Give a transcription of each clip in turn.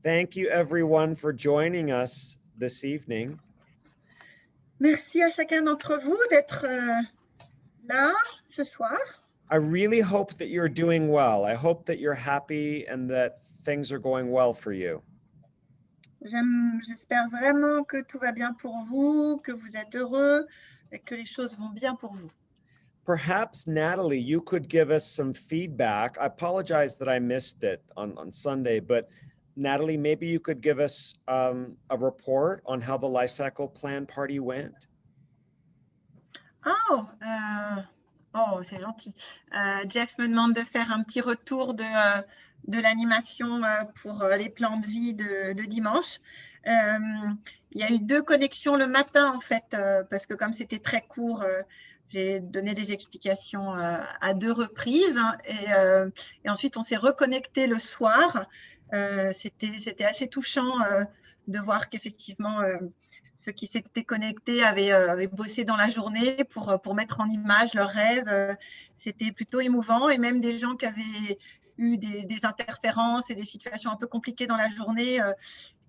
Thank you everyone for joining us this evening. Merci à chacun d'entre vous d'être là ce soir. I really hope that you're doing well. I hope that you're happy and that things are going well for you. J'espère vraiment que tout va bien pour vous, que vous êtes heureux et que les choses vont bien pour vous. Perhaps, Natalie, you could give us some feedback. I apologize that I missed it on Sunday, but Natalie, maybe you could give us a report on how the Life Cycle Plan party went. Oh, c'est gentil. Jeff me demande de faire un petit retour de l'animation pour les plans de vie de dimanche. Il y a eu 2 connexions le matin, en fait, parce que comme c'était très court, j'ai donné des explications à 2 reprises. Et ensuite, on s'est reconnecté le soir. C'était assez touchant de voir qu'effectivement, ceux qui s'étaient connectés avaient bossé dans la journée pour mettre en image leurs rêves. C'était plutôt émouvant. Et même des gens qui avaient eu des interférences et des situations un peu compliquées dans la journée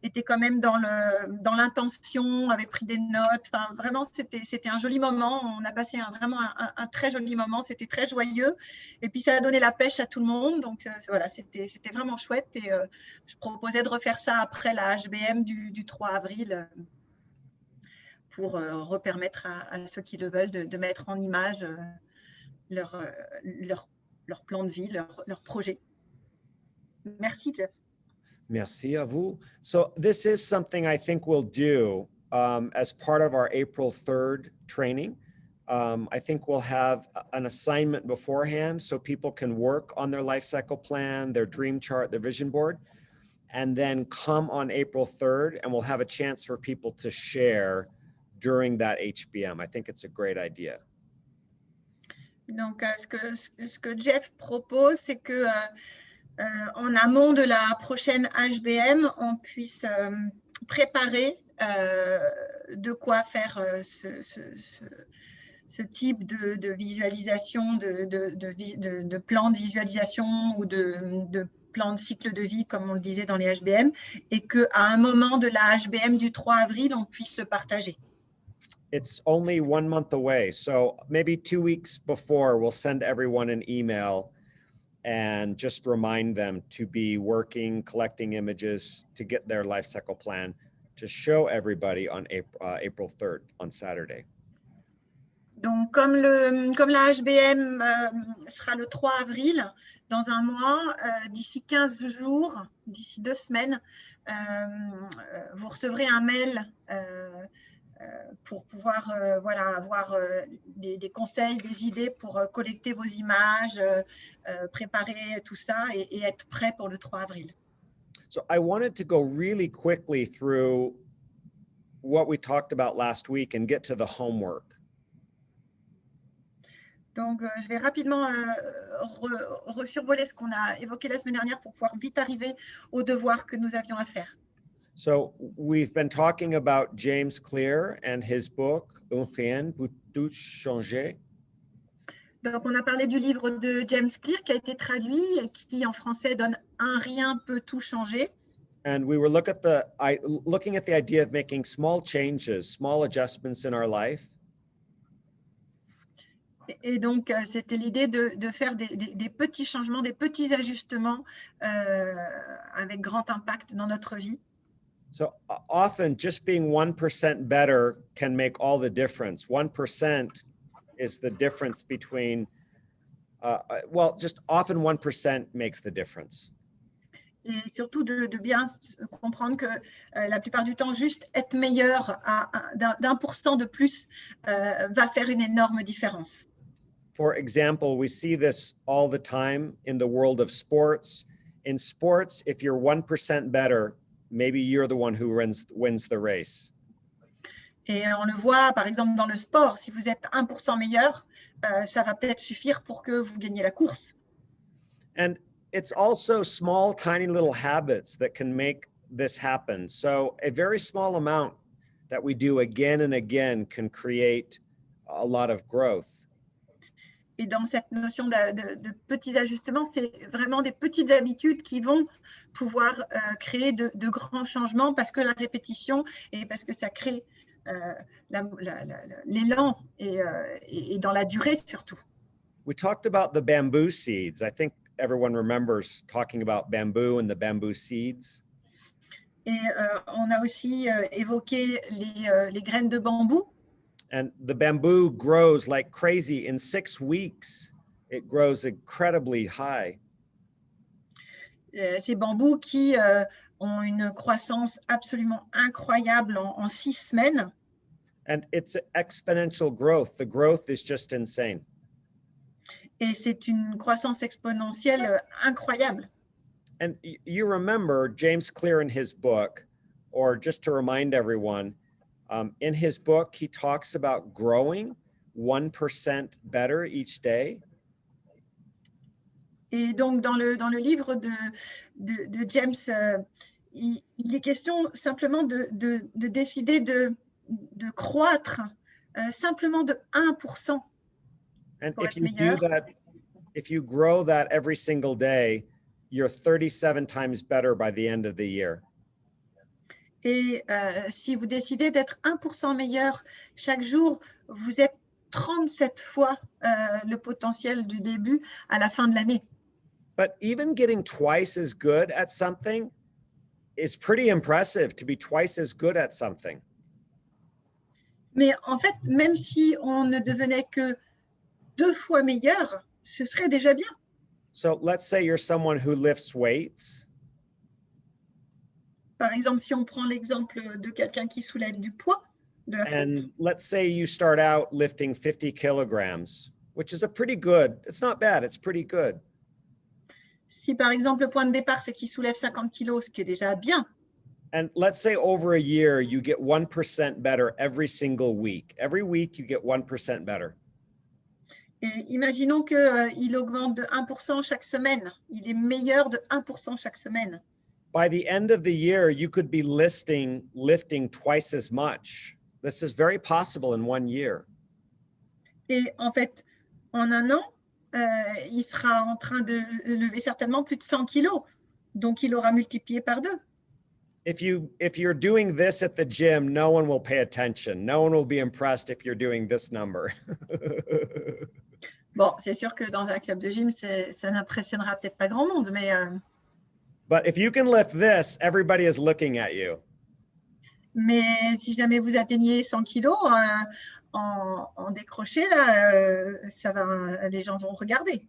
étaient quand même dans l'intention, avaient pris des notes. Enfin, vraiment, c'était un joli moment. On a passé vraiment un très joli moment. C'était très joyeux. Et puis, ça a donné la pêche à tout le monde. Donc, voilà, c'était vraiment chouette. Et je proposais de refaire ça après la HBM du 3 avril pour repermettre à ceux qui le veulent de mettre en image leur plan de vie, leur projet. Merci, Jeff. Merci à vous. So this is something I think we'll do as part of our April 3rd training. I think we'll have an assignment beforehand so people can work on their life cycle plan, their dream chart, their vision board, and then come on April 3rd and we'll have a chance for people to share during that HBM. I think it's a great idea. Donc, ce que Jeff propose, c'est que en amont de la prochaine HBM, on puisse préparer de quoi faire ce type de visualisation, de plan de visualisation ou de plan de cycle de vie, comme on le disait dans les HBM, et qu'à un moment de la HBM du 3 avril, on puisse le partager. It's only 1 month away, so maybe 2 weeks before, we'll send everyone an email and just remind them to be working, collecting images to get their life cycle plan to show everybody on April 3rd, on Saturday. Donc, comme la HBM sera le 3 avril, dans un mois, d'ici 15 jours, d'ici 2 semaines, vous recevrez un mail pour pouvoir avoir des conseils, des idées pour collecter vos images, préparer tout ça et être prêt pour le 3 avril. So I wanted to go really quickly through what we talked about last week and get to the homework. Donc, je vais rapidement resurvoler ce qu'on a évoqué la semaine dernière pour pouvoir vite arriver aux devoirs que nous avions à faire. So we've been talking about James Clear and his book, Un rien peut tout changer. Donc, on a parlé du livre de James Clear qui a été traduit et qui, en français, donne « Un rien peut tout changer ». And we were looking at the idea of making small changes, small adjustments in our life. Et donc, c'était l'idée de faire des petits changements, des petits ajustements avec grand impact dans notre vie. So often just being 1% better can make all the difference. 1% is the difference between, just often 1% makes the difference. Et surtout de bien comprendre que la plupart du temps, juste être meilleur d'1% de plus va faire une énorme différence. For example, we see this all the time in the world of sports. In sports, if you're 1% better, maybe you're the one who wins the race. Et on le voit, par exemple, dans le sport. Si vous êtes 1% meilleur, ça va peut-être suffire pour que vous gagniez la course. And it's also small, tiny little habits that can make this happen. So a very small amount that we do again and again can create a lot of growth. Et dans cette notion de petits ajustements, c'est vraiment des petites habitudes qui vont pouvoir créer de grands changements parce que la répétition et parce que ça crée l'élan et dans la durée surtout. We talked about the bamboo seeds. I think everyone remembers talking about bamboo and the bamboo seeds. Et on a aussi évoqué les graines de bambou. And the bamboo grows like crazy. In 6 weeks, it grows incredibly high. Ces bambous qui ont une croissance absolument incroyable en 6 semaines. And it's exponential growth. The growth is just insane. Et c'est une croissance exponentielle incroyable. And you remember James Clear in his book, or just to remind everyone, in his book, he talks about growing 1% better each day. Et donc, dans le livre de James, il est question simplement de décider de croître simplement de 1%. And if you do that, if you grow that every single day, you're 37 times better by the end of the year. Et si vous décidez d'être 1% meilleur chaque jour, vous êtes 37 fois le potentiel du début à la fin de l'année. But even getting twice as good at something is pretty impressive, to be twice as good at something. Mais en fait, même si on ne devenait que 2 fois meilleur, ce serait déjà bien. So let's say you're someone who lifts weights. Par exemple, si on prend l'exemple de quelqu'un qui soulève du poids, de la And fonte, let's say you start out lifting 50 kilograms, which is a pretty good, it's not bad, it's pretty good. si par exemple le point de départ c'est qu'il soulève 50 kilos, ce qui est déjà bien, And let's say over a year, you get 1% better every single week. Every week, you get 1% better. et imaginons qu'il augmente de 1% chaque semaine, il est meilleur de 1% chaque semaine. By the end of the year, you could be lifting twice as much. This is very possible in 1 year. Et en fait, en un an, il sera en train de lever certainement plus de 100 kilos, donc il aura multiplié par 2. If you're doing this at the gym, no one will pay attention. No one will be impressed if you're doing this number. Bon, c'est sûr que dans un club de gym, ça n'impressionnera peut-être pas grand monde, mais But if you can lift this, everybody is looking at you. si jamais vous atteignez 100 kilos en décroché, là, les gens vont regarder.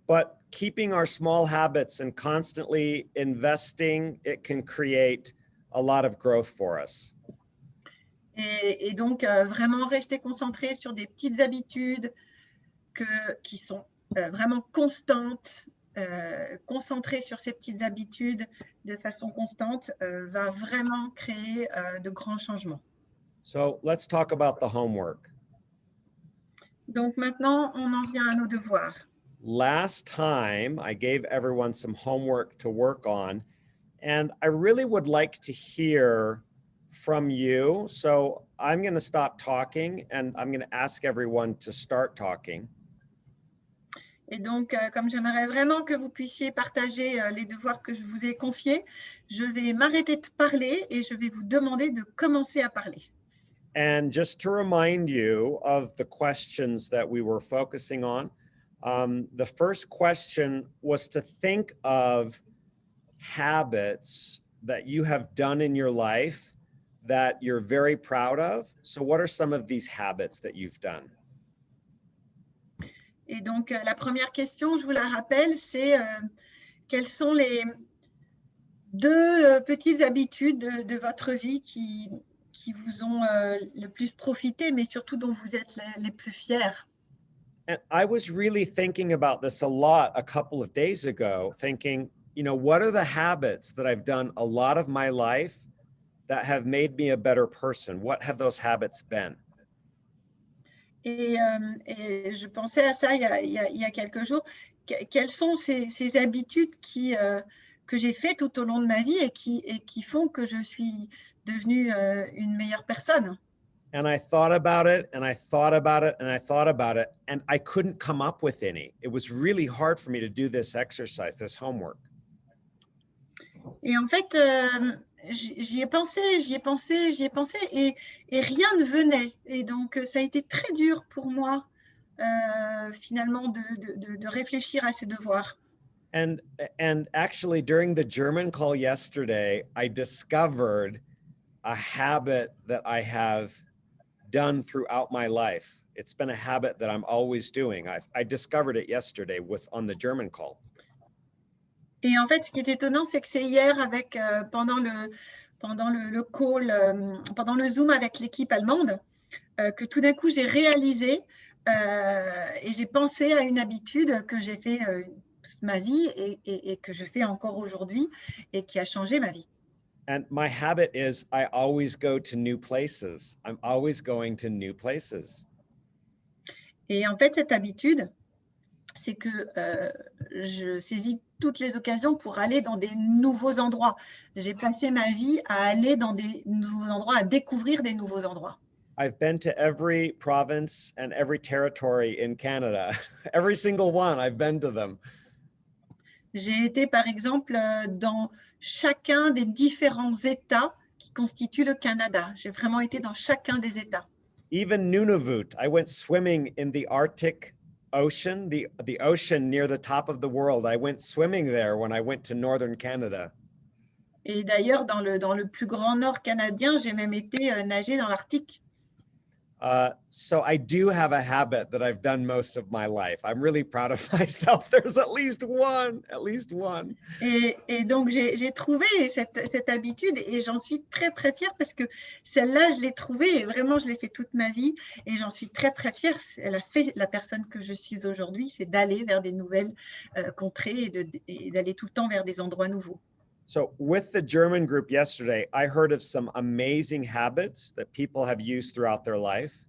But keeping our small habits and constantly investing, it can create a lot of growth for us. Et donc, vraiment rester concentré sur des petites habitudes qui sont vraiment constantes, concentré sur ces petites habitudes de façon constante, va vraiment créer de grands changements. So let's talk about the homework. Donc maintenant, on en vient à nos devoirs. Last time, I gave everyone some homework to work on, and I really would like to hear from you. So I'm going to stop talking, and I'm going to ask everyone to start talking. Et donc, comme j'aimerais vraiment que vous puissiez partager les devoirs que je vous ai confiés, je vais m'arrêter de parler et je vais vous demander de commencer à parler. And just to remind you of the questions that we were focusing on, the first question was to think of habits that you have done in your life that you're very proud of. So what are some of these habits that you've done? Et donc, la première question, je vous la rappelle, c'est quelles sont les 2 petites habitudes de votre vie qui vous ont le plus profité, mais surtout dont vous êtes les plus fiers. And I was really thinking about this a lot a couple of days ago, thinking, what are the habits that I've done a lot of my life that have made me a better person? What have those habits been? Et je pensais à ça il y a quelques jours. Quelles sont ces habitudes que j'ai faites tout au long de ma vie et qui font que je suis devenue une meilleure personne? And I thought about it and I thought about it and I thought about it, and I couldn't come up with any. It was really hard for me to do this exercise, this homework. Et en fait, j'y ai pensé, j'y ai pensé, j'y ai pensé et rien ne venait. Et donc, ça a été très dur pour moi, finalement, de réfléchir à ces devoirs. And actually, during the German call yesterday, I discovered a habit that I have done throughout my life. It's been a habit that I'm always doing. I discovered it yesterday on the German call. Et en fait, ce qui est étonnant, c'est que c'est hier, pendant le call, pendant le Zoom avec l'équipe allemande, que tout d'un coup, j'ai réalisé et j'ai pensé à une habitude que j'ai fait toute ma vie et que je fais encore aujourd'hui et qui a changé ma vie. And my habit is I always go to new places. I'm always going to new places. Et en fait, cette habitude, c'est que je saisis toutes les occasions pour aller dans des nouveaux endroits. J'ai passé ma vie à aller dans des nouveaux endroits, à découvrir des nouveaux endroits. I've been to every province and every territory in Canada. Every single one, I've been to them. J'ai été, par exemple, dans chacun des différents États qui constituent le Canada. J'ai vraiment été dans chacun des États. Even Nunavut, I went swimming in the Arctic Ocean, the ocean near the top of the world. I went swimming there when I went to northern Canada. Et d'ailleurs, dans le plus grand nord canadien, j'ai même été nager dans l'Arctique. So I do have a habit that I've done most of my life. I'm really proud of myself. There's at least one. Et donc, j'ai trouvé cette habitude et j'en suis très, très fière parce que celle-là, je l'ai trouvée et vraiment, je l'ai fait toute ma vie et j'en suis très, très fière. Elle a fait la personne que je suis aujourd'hui, c'est d'aller vers des nouvelles contrées et d'aller tout le temps vers des endroits nouveaux. So with the German group yesterday, I heard of some amazing habits that people have used throughout their life.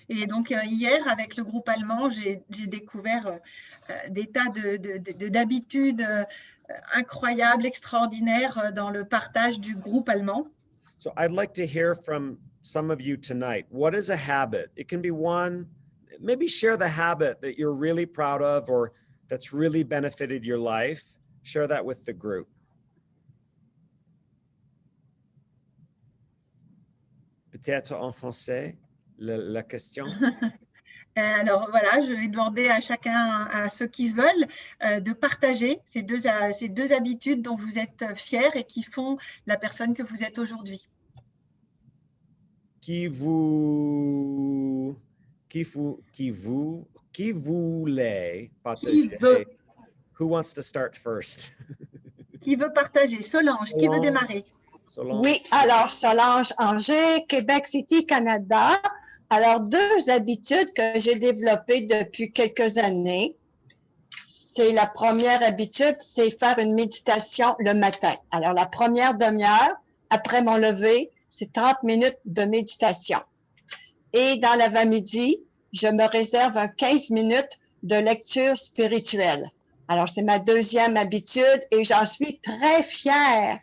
Et donc, hier, avec le groupe allemand, j'ai découvert des tas d'habitudes incroyables, extraordinaires dans le partage du groupe allemand. So I'd like to hear from some of you tonight. What is a habit? It can be one, maybe share the habit that you're really proud of or that's really benefited your life. Share that with the group. Peut-être en français, la question. Alors voilà, je vais demander à chacun, à ceux qui veulent, de partager ces deux habitudes dont vous êtes fiers et qui font la personne que vous êtes aujourd'hui. Qui voulait partager? Qui veut? Who wants to start first? Qui veut partager? Solange, qui veut démarrer? Solange. Oui, alors Solange Angers, Québec City, Canada. Alors, deux habitudes que j'ai développées depuis quelques années. C'est la première habitude, c'est faire une méditation le matin. Alors, la première demi-heure, après mon lever, c'est 30 minutes de méditation. Et dans l'avant-midi, je me réserve 15 minutes de lecture spirituelle. Alors, c'est ma deuxième habitude et j'en suis très fière.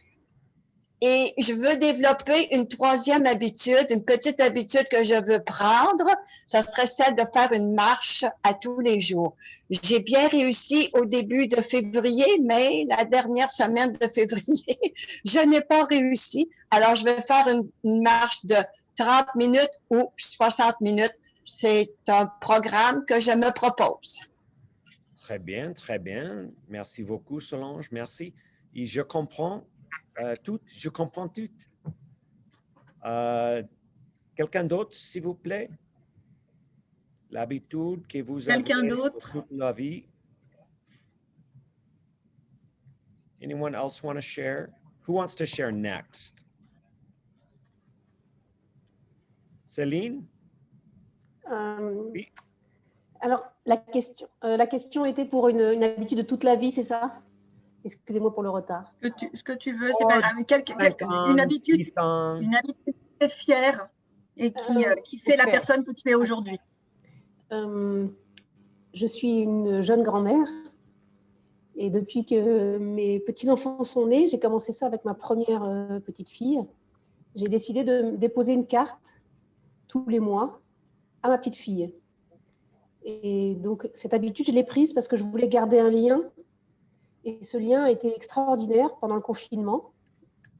Et je veux développer une troisième habitude, une petite habitude que je veux prendre. Ce serait celle de faire une marche à tous les jours. J'ai bien réussi au début de février, mais la dernière semaine de février, je n'ai pas réussi. Alors, je vais faire une marche de 30 minutes ou 60 minutes. C'est un programme que je me propose. Très bien, très bien. Merci beaucoup, Solange. Merci. Et je comprends tout. Je comprends tout. Quelqu'un d'autre, s'il vous plaît? L'habitude que vous avez pour toute la vie. Anyone else want to share? Who wants to share next? Céline? Oui. Alors, la question était pour une habitude de toute la vie, c'est ça? Excusez-moi pour le retard. Ce que tu veux, c'est pas grave. Une habitude qui est fière et qui fait la personne que tu es aujourd'hui. Je suis une jeune grand-mère et depuis que mes petits-enfants sont nés, j'ai commencé ça avec ma première petite fille. j'ai décidé de déposer une carte tous les mois à ma petite fille. Et donc, cette habitude, je l'ai prise parce que je voulais garder un lien. Et ce lien a été extraordinaire pendant le confinement.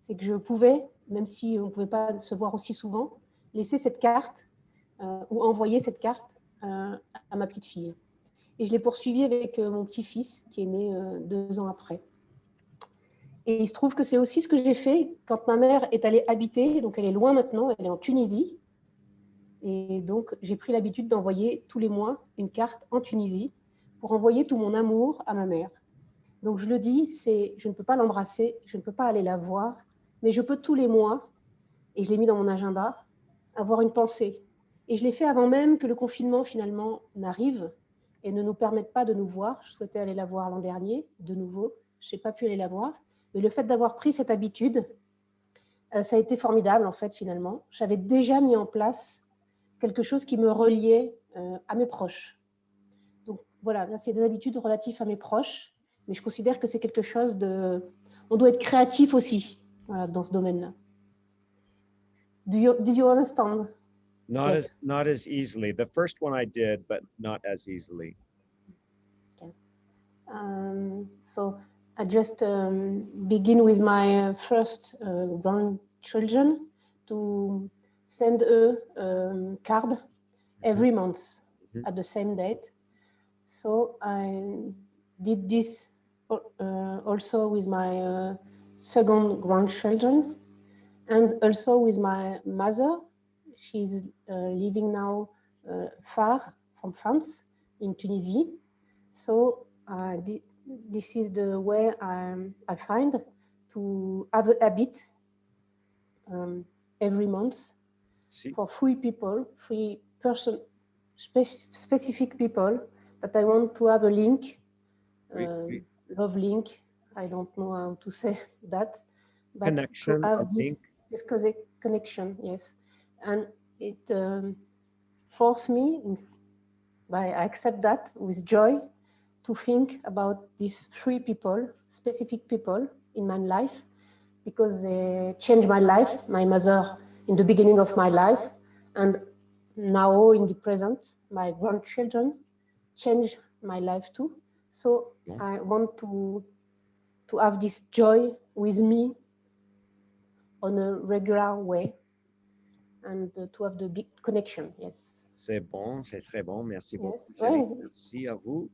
C'est que je pouvais, même si on ne pouvait pas se voir aussi souvent, laisser cette carte ou envoyer cette carte à ma petite fille. Et je l'ai poursuivi avec mon petit-fils qui est né 2 ans après. Et il se trouve que c'est aussi ce que j'ai fait quand ma mère est allée habiter, donc elle est loin maintenant, elle est en Tunisie. Et donc, j'ai pris l'habitude d'envoyer tous les mois une carte en Tunisie pour envoyer tout mon amour à ma mère. Donc, je le dis, je ne peux pas l'embrasser, je ne peux pas aller la voir, mais je peux tous les mois, et je l'ai mis dans mon agenda, avoir une pensée. Et je l'ai fait avant même que le confinement, finalement, n'arrive et ne nous permette pas de nous voir. Je souhaitais aller la voir l'an dernier, de nouveau. Je n'ai pas pu aller la voir. Mais le fait d'avoir pris cette habitude, ça a été formidable, en fait, finalement. J'avais déjà mis en place quelque chose qui me reliait à mes proches. Donc voilà, là c'est des habitudes relatives à mes proches, mais je considère que c'est quelque chose de... On doit être créatif aussi, voilà, dans ce domaine-là. Did you understand? Jeff? Not as easily. The first one I did, but not as easily. Okay. So I just begin with my first grandchildren to send a card every month at the same date. So I did this also with my second grandchildren and also with my mother. She's living now far from France in Tunisia. So this is the way I find to have a habit every month for 3 people, 3 specific people that I want to have a link, love link. I don't know how to say that, but Connection, to have link. this connection, yes. And it forced me, I accept that with joy, to think about these 3 people, specific people in my life, because they changed my life, my mother in the beginning of my life, and now in the present, my grandchildren changed my life too. So I want to have this joy with me on a regular way and to have the big connection, yes. C'est bon, c'est très bon. Merci beaucoup. Yes. Ouais. Merci à vous.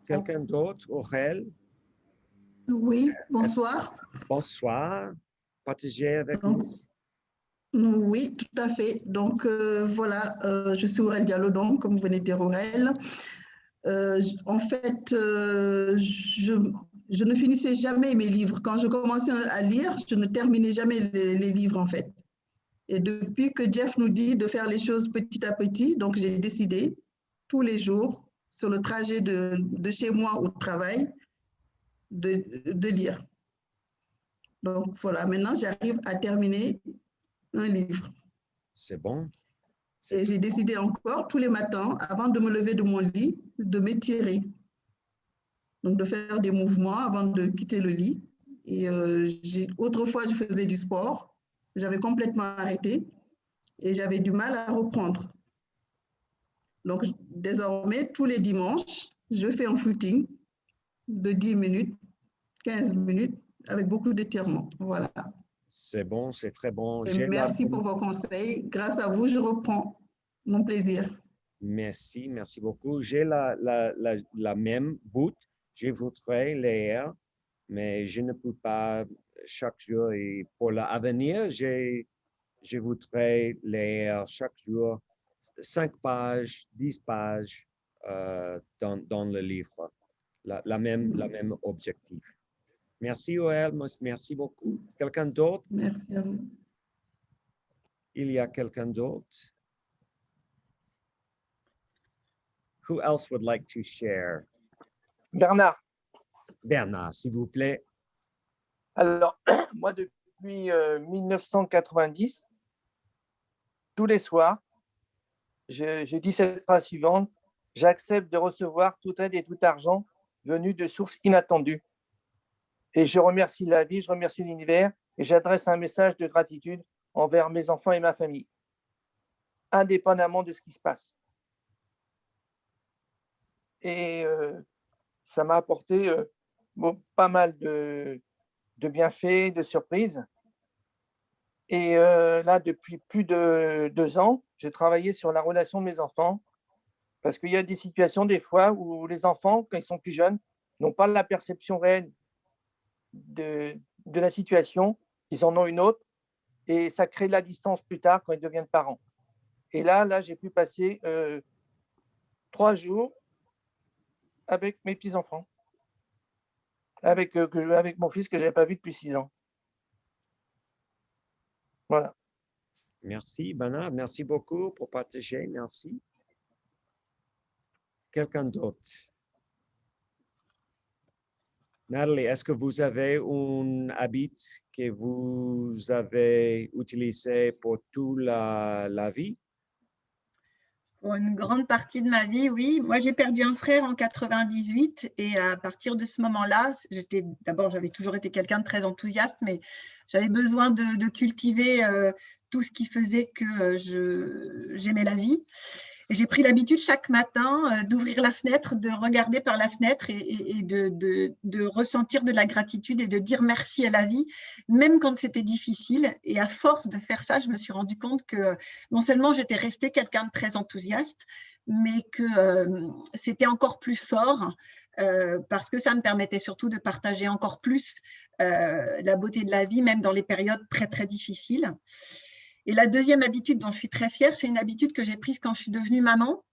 Quelqu'un d'autre, Aurel? Oui, bonsoir. Bonsoir. Partagez avec Donc, nous. oui, tout à fait. Donc, voilà, je suis Aurel Diallo, donc, comme vous venez de dire, Aurel. En fait, je ne finissais jamais mes livres. Quand je commençais à lire, je ne terminais jamais les livres, en fait. Et depuis que Jeff nous dit de faire les choses petit à petit, donc j'ai décidé tous les jours, sur le trajet de chez moi au travail, de lire. Donc voilà, maintenant j'arrive à terminer un livre. C'est bon. Et j'ai décidé encore tous les matins, avant de me lever de mon lit, de m'étirer. Donc de faire des mouvements avant de quitter le lit. Et autrefois, je faisais du sport. J'avais complètement arrêté et j'avais du mal à reprendre. Donc désormais, tous les dimanches, je fais un footing de 10 minutes, 15 minutes, avec beaucoup d'étirements. Voilà. C'est bon, c'est très bon. Merci pour vos conseils. Grâce à vous, je reprends mon plaisir. Merci, merci beaucoup. J'ai la même bout. Je voudrais lire, mais je ne peux pas chaque jour. Et pour l'avenir, je voudrais lire chaque jour 5 pages, 10 pages dans le livre. La même objectif. Merci, Oel. Merci beaucoup. Quelqu'un d'autre? Merci à vous. Il y a quelqu'un d'autre? Who else would like to share? Bernard. Bernard, s'il vous plaît. Alors, moi, depuis 1990, tous les soirs, je dis cette phrase suivante: j'accepte de recevoir toute aide et tout argent venu de sources inattendues. Et je remercie la vie, je remercie l'univers et j'adresse un message de gratitude envers mes enfants et ma famille, indépendamment de ce qui se passe. Et ça m'a apporté pas mal de bienfaits, de surprises. Et là, depuis plus de 2 ans, j'ai travaillé sur la relation de mes enfants, parce qu'il y a des situations des fois où les enfants, quand ils sont plus jeunes, n'ont pas la perception réelle de la situation, ils en ont une autre, et ça crée de la distance plus tard quand ils deviennent parents. Et là j'ai pu passer 3 jours avec mes petits-enfants, avec mon fils que je n'avais pas vu depuis 6 ans. Voilà. Merci, Bana. Merci beaucoup pour partager. Merci. Quelqu'un d'autre? Nathalie, est-ce que vous avez un habit que vous avez utilisé pour toute la vie? Pour une grande partie de ma vie, oui. Moi, j'ai perdu un frère en 98 et à partir de ce moment-là, d'abord, j'avais toujours été quelqu'un de très enthousiaste, mais j'avais besoin de cultiver tout ce qui faisait que j'aimais la vie. Et j'ai pris l'habitude chaque matin d'ouvrir la fenêtre, de regarder par la fenêtre et de ressentir de la gratitude et de dire merci à la vie, même quand c'était difficile. Et à force de faire ça, je me suis rendu compte que non seulement j'étais restée quelqu'un de très enthousiaste, mais que c'était encore plus fort parce que ça me permettait surtout de partager encore plus la beauté de la vie, même dans les périodes très, très difficiles. Et la deuxième habitude dont je suis très fière, c'est une habitude que j'ai prise quand je suis devenue maman,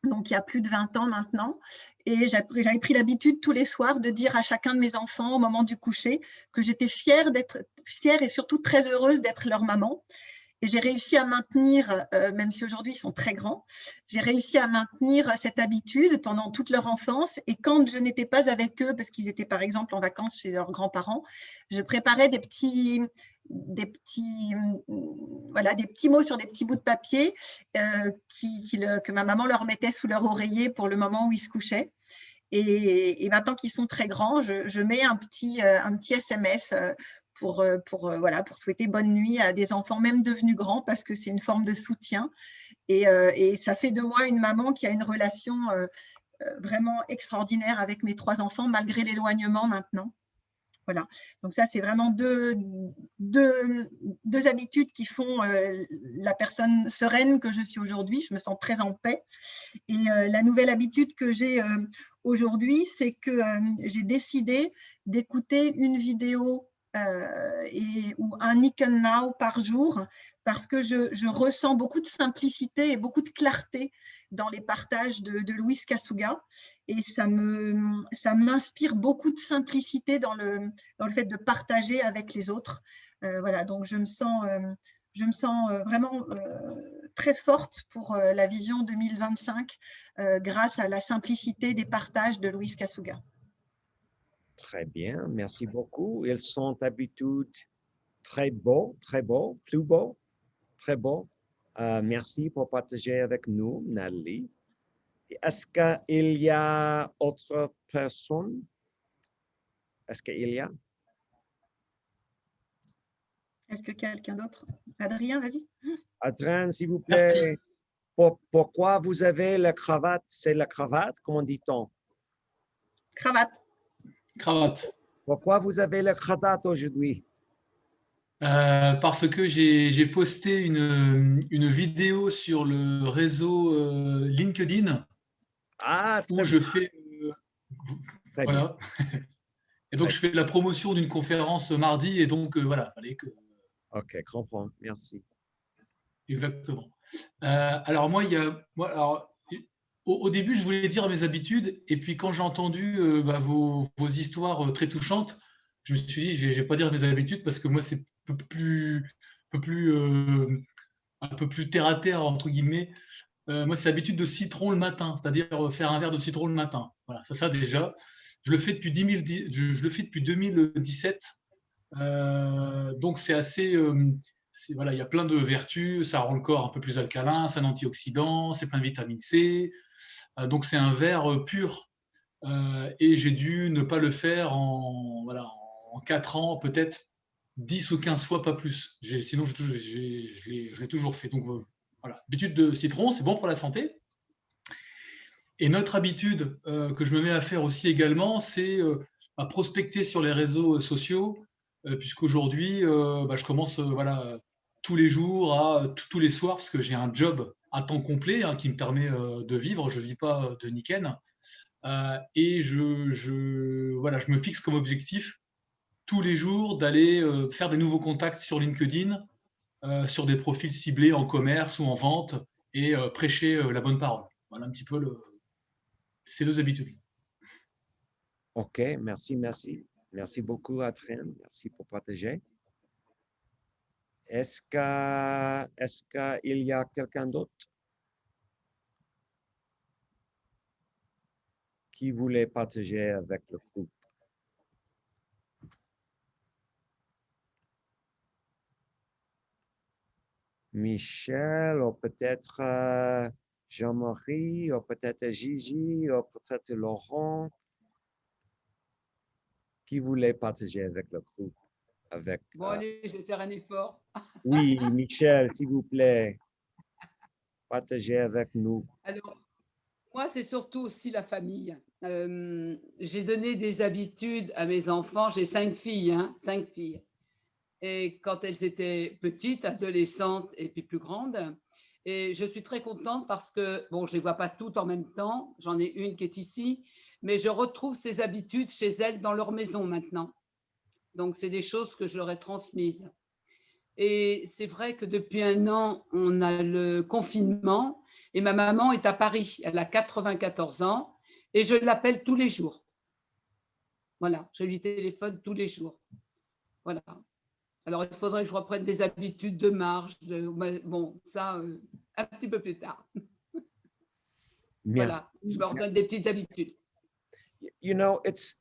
donc il y a plus de 20 ans maintenant. Et j'avais pris l'habitude tous les soirs de dire à chacun de mes enfants au moment du coucher que j'étais fière et surtout très heureuse d'être leur maman. Et j'ai réussi à maintenir, même si aujourd'hui ils sont très grands, j'ai réussi à maintenir cette habitude pendant toute leur enfance. Et quand je n'étais pas avec eux, parce qu'ils étaient par exemple en vacances chez leurs grands-parents, je préparais des petits mots sur des petits bouts de papier que ma maman leur mettait sous leur oreiller pour le moment où ils se couchaient. Et maintenant qu'ils sont très grands, je mets un petit SMS pour souhaiter bonne nuit à des enfants même devenus grands, parce que c'est une forme de soutien. Et ça fait de moi une maman qui a une relation vraiment extraordinaire avec mes 3 enfants, malgré l'éloignement maintenant. Voilà. Donc ça, c'est vraiment deux habitudes qui font la personne sereine que je suis aujourd'hui. Je me sens très en paix. Et la nouvelle habitude que j'ai aujourd'hui, c'est que j'ai décidé d'écouter une vidéo ou un Niken Now par jour, parce que je ressens beaucoup de simplicité et beaucoup de clarté dans les partages de Luis Kasuga. Et ça m'inspire beaucoup de simplicité dans le fait de partager avec les autres. Voilà, donc je me sens vraiment très forte pour la vision 2025 grâce à la simplicité des partages de Luis Kasuga. Très bien, merci beaucoup. Ils sont d'habitude très beaux, plus beaux, très beaux. Merci pour partager avec nous, Nathalie. Est-ce qu'il y a autre personne? Est-ce qu'il y a? Est-ce que quelqu'un d'autre? Adrien, vas-y. Adrien, s'il vous plaît. Pourquoi vous avez la cravate? C'est la cravate, comment dit-on? Cravate. Cravate. Pourquoi vous avez la cravate aujourd'hui? Parce que j'ai posté une vidéo sur le réseau LinkedIn où je fais voilà. Et donc je fais la promotion d'une conférence mardi et donc voilà, fallait que. Ok, comprends. Merci. Exactement. Alors moi, au début, je voulais dire mes habitudes, et puis quand j'ai entendu vos histoires très touchantes, je me suis dit, je vais pas dire mes habitudes parce que moi, c'est un peu plus terre à terre entre guillemets. Moi, c'est l'habitude de citron le matin, c'est-à-dire faire un verre de citron le matin. Voilà, ça déjà. Je le fais depuis 2017. Donc c'est assez. Voilà, il y a plein de vertus, ça rend le corps un peu plus alcalin, c'est un antioxydant, c'est plein de vitamine C. Donc c'est un verre pur. Et j'ai dû ne pas le faire en 4 ans peut-être 10 ou 15 fois, pas plus. Sinon, je l'ai toujours fait. Donc voilà, l'habitude de citron, c'est bon pour la santé. Et notre habitude que je me mets à faire aussi également, c'est à prospecter sur les réseaux sociaux, puisqu'aujourd'hui, je commence voilà, tous les jours, tous les soirs, parce que j'ai un job à temps complet qui me permet de vivre. Je ne vis pas de Niken. Et voilà, je me fixe comme objectif tous les jours d'aller faire des nouveaux contacts sur LinkedIn, sur des profils ciblés en commerce ou en vente, et prêcher la bonne parole. Voilà un petit peu ces deux habitudes. OK, merci, merci. Merci beaucoup, Adrien. Merci pour partager. Est-ce qu'il y a quelqu'un d'autre qui voulait partager avec le groupe? Michel, ou peut-être Jean-Marie, ou peut-être Gigi, ou peut-être Laurent, qui voulait partager avec le groupe? Bon, allez, je vais faire un effort. Oui, Michel, s'il vous plaît, partagez avec nous. Alors, moi, c'est surtout aussi la famille. J'ai donné des habitudes à mes enfants. J'ai 5 filles, 5 filles. Et quand elles étaient petites, adolescentes et puis plus grandes. Et je suis très contente parce que, bon, je ne les vois pas toutes en même temps. J'en ai une qui est ici. Mais je retrouve ces habitudes chez elles dans leur maison maintenant. Donc, c'est des choses que je leur ai transmises. Et c'est vrai que depuis 1 an, on a le confinement et ma maman est à Paris. Elle a 94 ans et je l'appelle tous les jours. Voilà, je lui téléphone tous les jours. Voilà. Alors, il faudrait que je reprenne des habitudes de marche. Bon, ça, un petit peu plus tard. Merci. Voilà, je me redonne des petites habitudes. You know, it's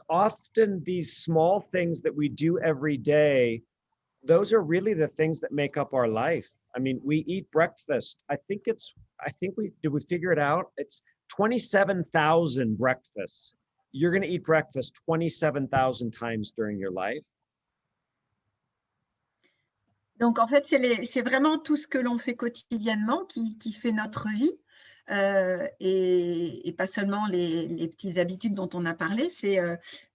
often these small things that we do every day. Those are really the things that make up our life. I mean, we eat breakfast. I think we figure it out? It's 27,000 breakfasts. You're going to eat breakfast 27,000 times during your life. Donc, en fait, c'est vraiment tout ce que l'on fait quotidiennement qui fait notre vie. Et pas seulement les petites habitudes dont on a parlé. C'est,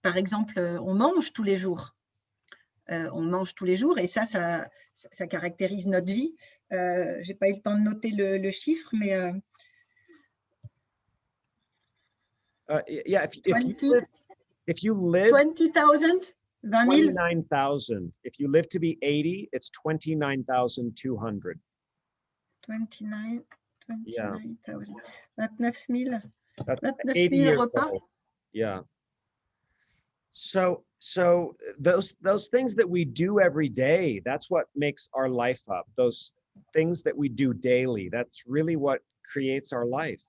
par exemple, on mange tous les jours. On mange tous les jours et ça caractérise notre vie. Je n'ai pas eu le temps de noter le chiffre, mais… Yeah, if you live… 20,000 20 000 29,000. If you live to be 80, it's 29,200. 29,000. Yeah. 29 That's 000 repas. Yeah. So those things that we do every day, that's what makes our life up. Those things that we do daily, that's really what creates our life.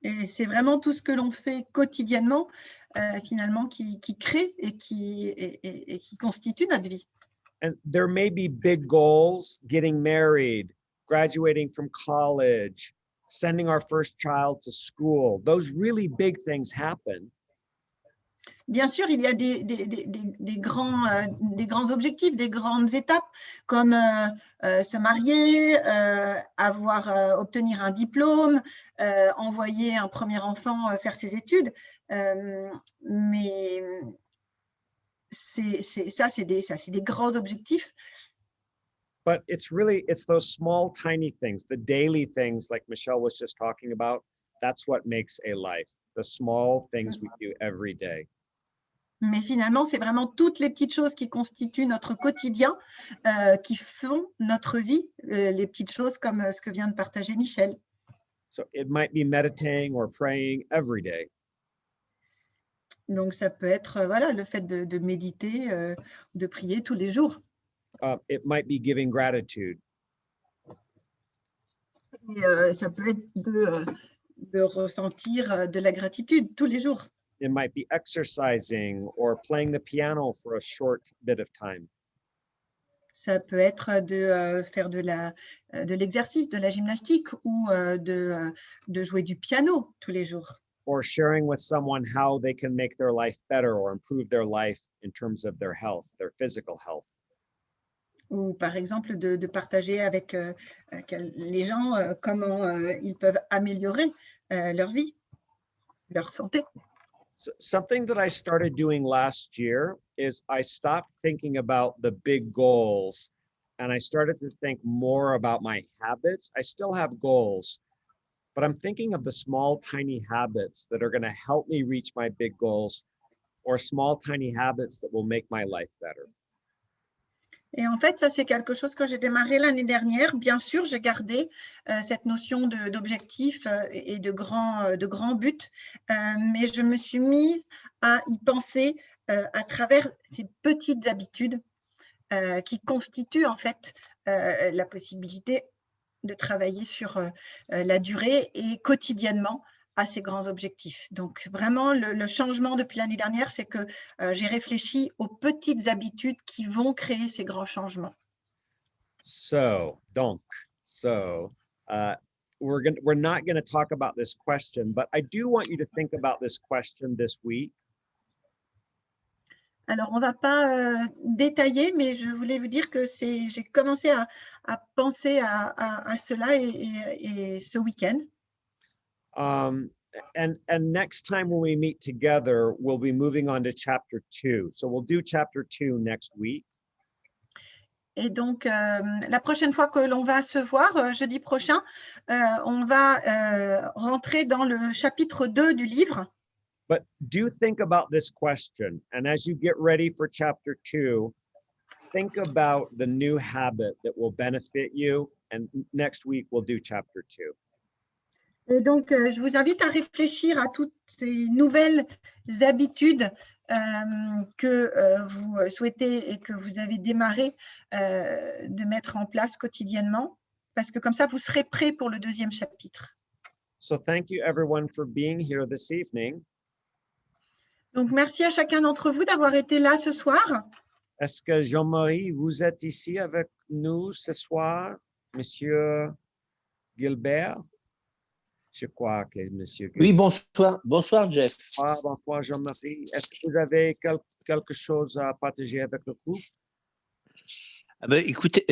Et c'est vraiment tout ce que l'on fait quotidiennement, finalement, qui crée et qui constitue notre vie. And there may be big goals, getting married, graduating from college, sending our first child to school. Those really big things happen. Bien sûr, il y a des grands objectifs, des grandes étapes, comme se marier, obtenir un diplôme, envoyer un premier enfant faire ses études. Mais c'est des grands objectifs. But it's those small, tiny things, the daily things like Michelle was just talking about. That's what makes a life, the small things we do every day. Mais finalement, c'est vraiment toutes les petites choses qui constituent notre quotidien, qui font notre vie, les petites choses comme ce que vient de partager Michel. So it might be meditating or praying every day. Donc, ça peut être voilà, le fait de méditer, de prier tous les jours. It might be giving gratitude. Et, ça peut être de ressentir de la gratitude tous les jours. It might be exercising or playing the piano for a short bit of time. Ça peut être de faire de l'exercice, de la gymnastique ou de jouer du piano tous les jours. or sharing with someone how they can make their life better or improve their life in terms of their health, their physical health. Ou par exemple de partager avec les gens comment ils peuvent améliorer leur vie, leur santé. So something that I started doing last year is I stopped thinking about the big goals and I started to think more about my habits. I still have goals, but I'm thinking of the small, tiny habits that are going to help me reach my big goals, or small, tiny habits that will make my life better. Et en fait, ça, c'est quelque chose que j'ai démarré l'année dernière. Bien sûr, j'ai gardé cette notion d'objectif et de grands buts, mais je me suis mise à y penser à travers ces petites habitudes qui constituent en fait la possibilité de travailler sur la durée et quotidiennement à ces grands objectifs. Donc vraiment, le changement depuis l'année dernière, c'est que j'ai réfléchi aux petites habitudes qui vont créer ces grands changements. Donc, we're not going to talk about this question, but I do want you to think about this question this week. Alors, on ne va pas détailler, mais je voulais vous dire que j'ai commencé à penser à cela et ce week-end. And next time when we meet together, we'll be moving on to chapter 2. So we'll do chapter 2 next week. Et donc, la prochaine fois que l'on va se voir, jeudi prochain, on va rentrer dans le chapitre 2 du livre. But do think about this question. And as you get ready for chapter 2, think about the new habit that will benefit you. And next week, we'll do chapter 2. Et donc, je vous invite à réfléchir à toutes ces nouvelles habitudes que vous souhaitez et que vous avez démarré de mettre en place quotidiennement, parce que comme ça, vous serez prêt pour le deuxième chapitre. So thank you everyone for being here this evening. Donc, merci à chacun d'entre vous d'avoir été là ce soir. Est-ce que Jean-Marie, vous êtes ici avec nous ce soir, Monsieur Gilbert? Je crois que Monsieur Gilbert. Oui, bonsoir. Bonsoir, Jeff. Bonsoir, Jean-Marie. Est-ce que vous avez quelque chose à partager avec le groupe? Écoutez,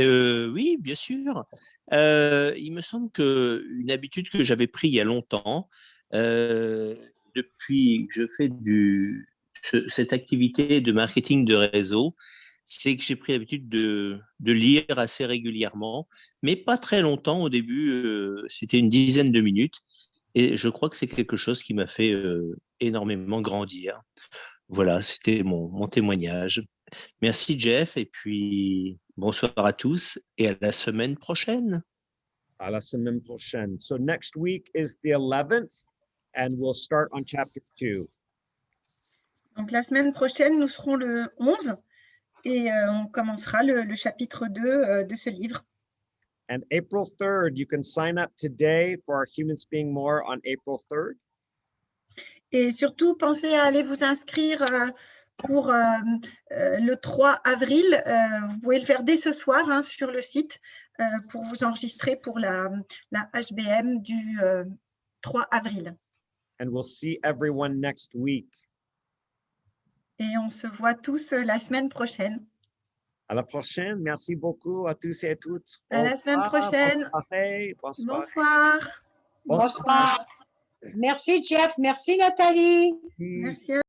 oui, bien sûr. Il me semble qu'une habitude que j'avais prise il y a longtemps, depuis que je fais cette activité de marketing de réseau, c'est que j'ai pris l'habitude de lire assez régulièrement, mais pas très longtemps. Au début, c'était une dizaine de minutes. Et je crois que c'est quelque chose qui m'a fait énormément grandir. Voilà, c'était mon témoignage. Merci, Jeff. Et puis, bonsoir à tous et à la semaine prochaine. À la semaine prochaine. So next week is the 11th and we'll start on chapter 2. Donc, la semaine prochaine, nous serons le 11 et on commencera le chapitre 2 de ce livre. And April 3rd, you can sign up today for our Humans Being More on April 3rd. Et surtout, pensez à aller vous inscrire pour le 3 avril. Vous pouvez le faire dès ce soir sur le site pour vous enregistrer pour la HBM du 3 avril. And we'll see everyone next week. Et on se voit tous la semaine prochaine. À la prochaine. Merci beaucoup à tous et à toutes. À la semaine prochaine. Bonsoir. Bonsoir. Merci, Jeff. Merci, Nathalie. Merci.